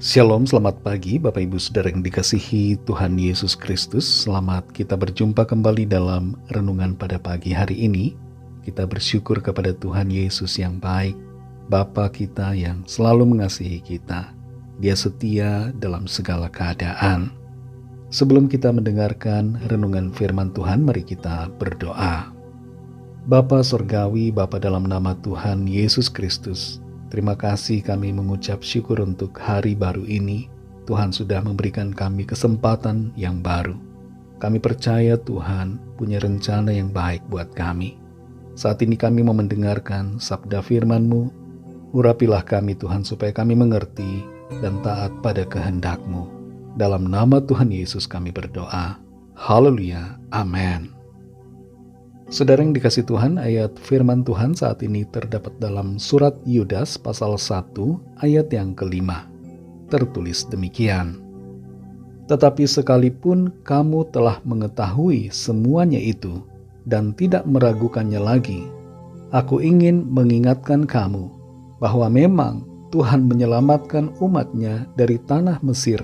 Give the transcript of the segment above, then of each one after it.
Shalom, selamat pagi Bapak Ibu Saudara yang dikasihi Tuhan Yesus Kristus. Selamat kita berjumpa kembali dalam renungan pada pagi hari ini. Kita bersyukur kepada Tuhan Yesus yang baik, Bapa kita yang selalu mengasihi kita. Dia setia dalam segala keadaan. Sebelum kita mendengarkan renungan firman Tuhan, mari kita berdoa. Bapa Sorgawi, Bapa dalam nama Tuhan Yesus Kristus, terima kasih kami mengucap syukur untuk hari baru ini. Tuhan sudah memberikan kami kesempatan yang baru. Kami percaya Tuhan punya rencana yang baik buat kami. Saat ini kami mau mendengarkan sabda firman-Mu. Urapilah kami Tuhan supaya kami mengerti dan taat pada kehendak-Mu. Dalam nama Tuhan Yesus kami berdoa. Haleluya. Amin. Saudara yang dikasih Tuhan, ayat firman Tuhan saat ini terdapat dalam surat Yudas pasal 1 ayat yang kelima. Tertulis demikian. Tetapi sekalipun kamu telah mengetahui semuanya itu dan tidak meragukannya lagi, aku ingin mengingatkan kamu bahwa memang Tuhan menyelamatkan umat-Nya dari tanah Mesir,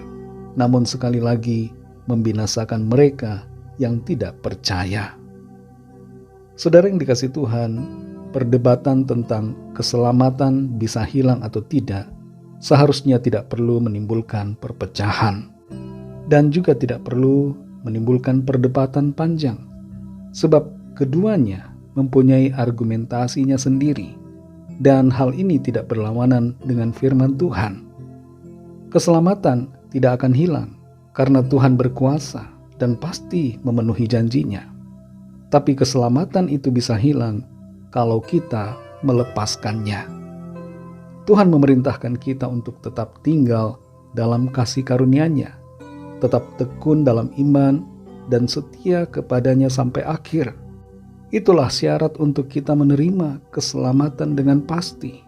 namun sekali lagi membinasakan mereka yang tidak percaya. Saudara yang dikasih Tuhan, perdebatan tentang keselamatan bisa hilang atau tidak seharusnya tidak perlu menimbulkan perpecahan dan juga tidak perlu menimbulkan perdebatan panjang, sebab keduanya mempunyai argumentasinya sendiri dan hal ini tidak berlawanan dengan firman Tuhan. Keselamatan tidak akan hilang karena Tuhan berkuasa dan pasti memenuhi janjinya. Tapi keselamatan itu bisa hilang kalau kita melepaskannya. Tuhan memerintahkan kita untuk tetap tinggal dalam kasih karunia-Nya, tetap tekun dalam iman dan setia kepadanya sampai akhir. Itulah syarat untuk kita menerima keselamatan dengan pasti.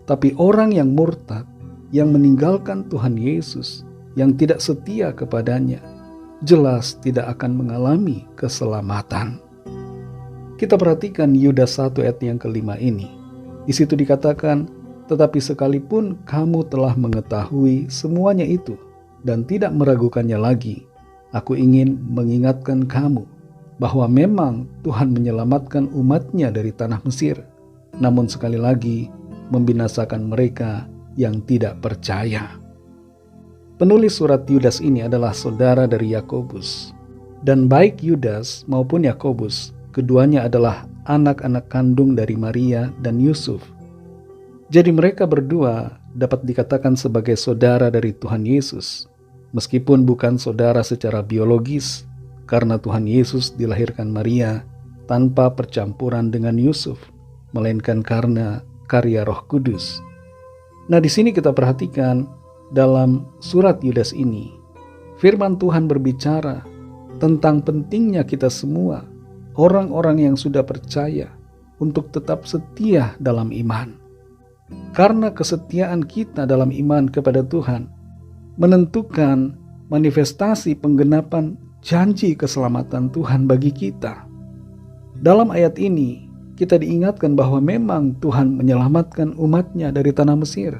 Tapi orang yang murtad, yang meninggalkan Tuhan Yesus, yang tidak setia kepadanya, jelas tidak akan mengalami keselamatan. Kita perhatikan Yudas 1 ayat yang kelima ini. Di situ dikatakan, tetapi sekalipun kamu telah mengetahui semuanya itu dan tidak meragukannya lagi, aku ingin mengingatkan kamu bahwa memang Tuhan menyelamatkan umat-Nya dari tanah Mesir, namun sekali lagi membinasakan mereka yang tidak percaya. Penulis surat Yudas ini adalah saudara dari Yakobus. Dan baik Yudas maupun Yakobus, keduanya adalah anak-anak kandung dari Maria dan Yusuf. Jadi mereka berdua dapat dikatakan sebagai saudara dari Tuhan Yesus, meskipun bukan saudara secara biologis, karena Tuhan Yesus dilahirkan Maria tanpa percampuran dengan Yusuf, melainkan karena karya Roh Kudus. Nah, di sini kita perhatikan dalam surat Yudas ini, firman Tuhan berbicara tentang pentingnya kita semua, orang-orang yang sudah percaya, untuk tetap setia dalam iman. Karena kesetiaan kita dalam iman kepada Tuhan menentukan manifestasi penggenapan janji keselamatan Tuhan bagi kita. Dalam ayat ini, kita diingatkan bahwa memang Tuhan menyelamatkan umat-Nya dari tanah Mesir,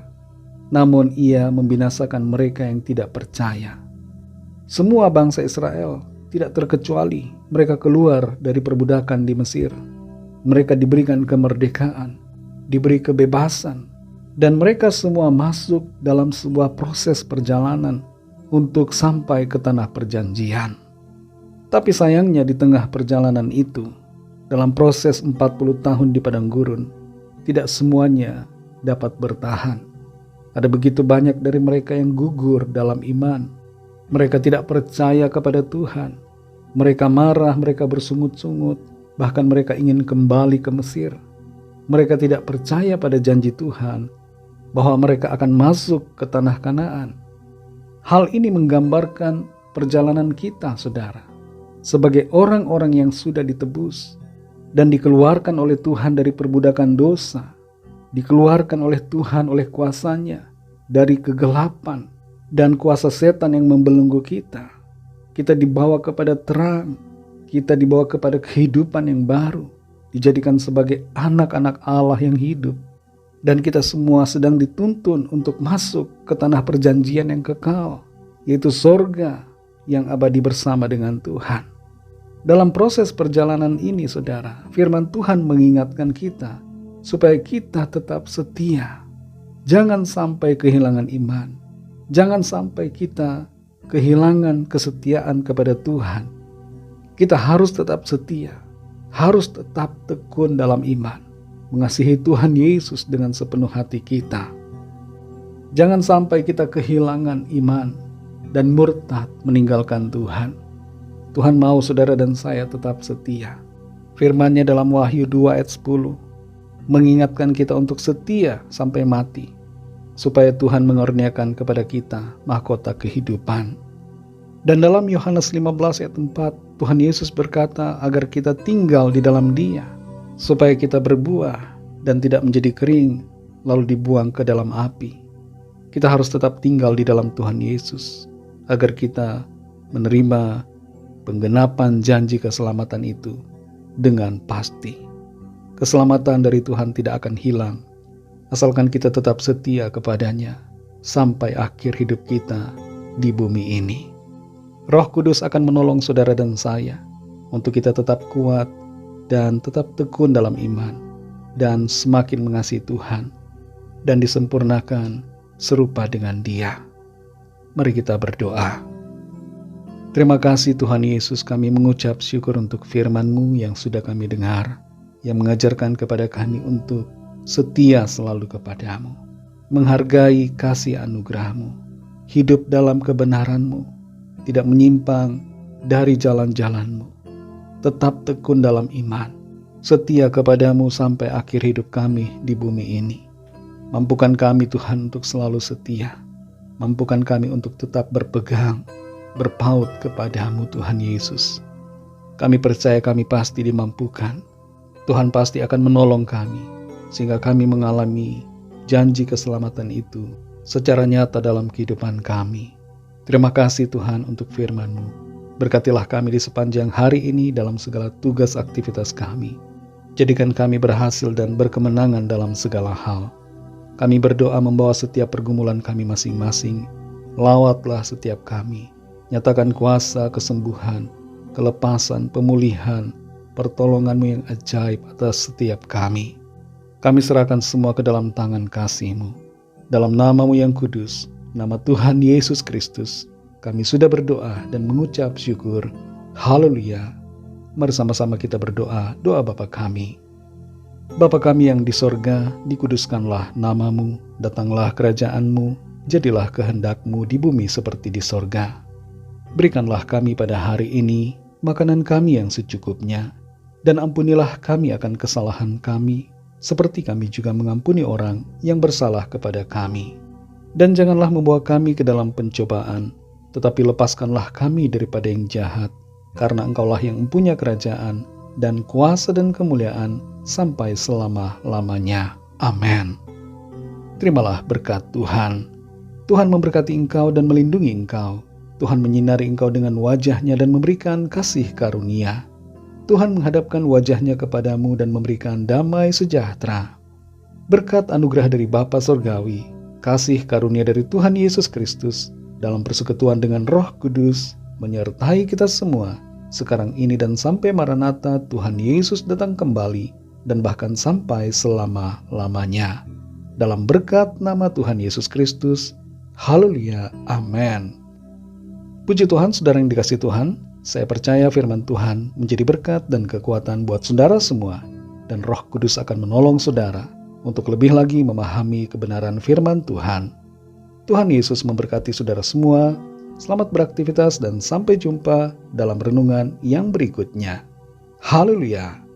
namun Ia membinasakan mereka yang tidak percaya. Semua bangsa Israel tidak terkecuali, mereka keluar dari perbudakan di Mesir. Mereka diberikan kemerdekaan, diberi kebebasan, dan mereka semua masuk dalam sebuah proses perjalanan untuk sampai ke tanah perjanjian. Tapi sayangnya di tengah perjalanan itu, dalam proses 40 tahun di padang gurun, tidak semuanya dapat bertahan. Ada begitu banyak dari mereka yang gugur dalam iman. Mereka tidak percaya kepada Tuhan. Mereka marah, mereka bersungut-sungut, bahkan mereka ingin kembali ke Mesir. Mereka tidak percaya pada janji Tuhan bahwa mereka akan masuk ke tanah Kanaan. Hal ini menggambarkan perjalanan kita, saudara, sebagai orang-orang yang sudah ditebus dan dikeluarkan oleh Tuhan dari perbudakan dosa, dikeluarkan oleh Tuhan oleh kuasa-Nya dari kegelapan dan kuasa setan yang membelenggu kita. Kita dibawa kepada terang, kita dibawa kepada kehidupan yang baru, dijadikan sebagai anak-anak Allah yang hidup. Dan kita semua sedang dituntun untuk masuk ke tanah perjanjian yang kekal, yaitu sorga yang abadi bersama dengan Tuhan. Dalam proses perjalanan ini, saudara, firman Tuhan mengingatkan kita supaya kita tetap setia. Jangan sampai kehilangan iman. Jangan sampai kita kehilangan kesetiaan kepada Tuhan. Kita harus tetap setia, harus tetap tekun dalam iman, mengasihi Tuhan Yesus dengan sepenuh hati kita. Jangan sampai kita kehilangan iman dan murtad meninggalkan Tuhan. Tuhan mau saudara dan saya tetap setia. Firman-Nya dalam Wahyu 2 ayat 10 mengingatkan kita untuk setia sampai mati, supaya Tuhan mengurniakan kepada kita mahkota kehidupan. Dan dalam Yohanes 15 ayat 4, Tuhan Yesus berkata agar kita tinggal di dalam Dia, supaya kita berbuah dan tidak menjadi kering, lalu dibuang ke dalam api. Kita harus tetap tinggal di dalam Tuhan Yesus, agar kita menerima penggenapan janji keselamatan itu dengan pasti. Keselamatan dari Tuhan tidak akan hilang, asalkan kita tetap setia kepada-Nya sampai akhir hidup kita di bumi ini. Roh Kudus akan menolong saudara dan saya untuk kita tetap kuat dan tetap tekun dalam iman dan semakin mengasihi Tuhan dan disempurnakan serupa dengan Dia. Mari kita berdoa. Terima kasih Tuhan Yesus, kami mengucap syukur untuk firman-Mu yang sudah kami dengar, yang mengajarkan kepada kami untuk setia selalu kepadamu, menghargai kasih anugerah-Mu, hidup dalam kebenaran-Mu, tidak menyimpang dari jalan-jalan-Mu, tetap tekun dalam iman, setia kepadamu sampai akhir hidup kami di bumi ini. Mampukan kami Tuhan untuk selalu setia, mampukan kami untuk tetap berpegang, berpaut kepadamu Tuhan Yesus. Kami percaya kami pasti dimampukan. Tuhan pasti akan menolong kami, sehingga kami mengalami janji keselamatan itu secara nyata dalam kehidupan kami. Terima kasih Tuhan untuk firman-Mu. Berkatilah kami di sepanjang hari ini dalam segala tugas aktivitas kami. Jadikan kami berhasil dan berkemenangan dalam segala hal. Kami berdoa membawa setiap pergumulan kami masing-masing. Lawatlah setiap kami. Nyatakan kuasa kesembuhan, kelepasan, pemulihan, pertolongan-Mu yang ajaib atas setiap kami. Kami serahkan semua ke dalam tangan kasih-Mu. Dalam nama-Mu yang kudus, nama Tuhan Yesus Kristus, kami sudah berdoa dan mengucap syukur. Haleluya. Mari sama-sama kita berdoa, doa Bapa kami. Bapa kami yang di sorga, dikuduskanlah nama-Mu, datanglah kerajaan-Mu, jadilah kehendak-Mu di bumi seperti di sorga. Berikanlah kami pada hari ini makanan kami yang secukupnya, dan ampunilah kami akan kesalahan kami, seperti kami juga mengampuni orang yang bersalah kepada kami. Dan janganlah membawa kami ke dalam pencobaan, tetapi lepaskanlah kami daripada yang jahat, karena Engkaulah yang mempunyai kerajaan dan kuasa dan kemuliaan sampai selama-lamanya. Amin. Terimalah berkat Tuhan. Tuhan memberkati engkau dan melindungi engkau. Tuhan menyinari engkau dengan wajah-Nya dan memberikan kasih karunia. Tuhan menghadapkan wajah-Nya kepadamu dan memberikan damai sejahtera. Berkat anugerah dari Bapa Sorgawi, kasih karunia dari Tuhan Yesus Kristus, dalam persekutuan dengan Roh Kudus, menyertai kita semua, sekarang ini dan sampai Maranatha Tuhan Yesus datang kembali, dan bahkan sampai selama-lamanya. Dalam berkat nama Tuhan Yesus Kristus, haleluya, amin. Puji Tuhan, saudara yang dikasihi Tuhan, saya percaya firman Tuhan menjadi berkat dan kekuatan buat saudara semua, dan Roh Kudus akan menolong saudara untuk lebih lagi memahami kebenaran firman Tuhan. Tuhan Yesus memberkati saudara semua. Selamat beraktivitas dan sampai jumpa dalam renungan yang berikutnya. Haleluya.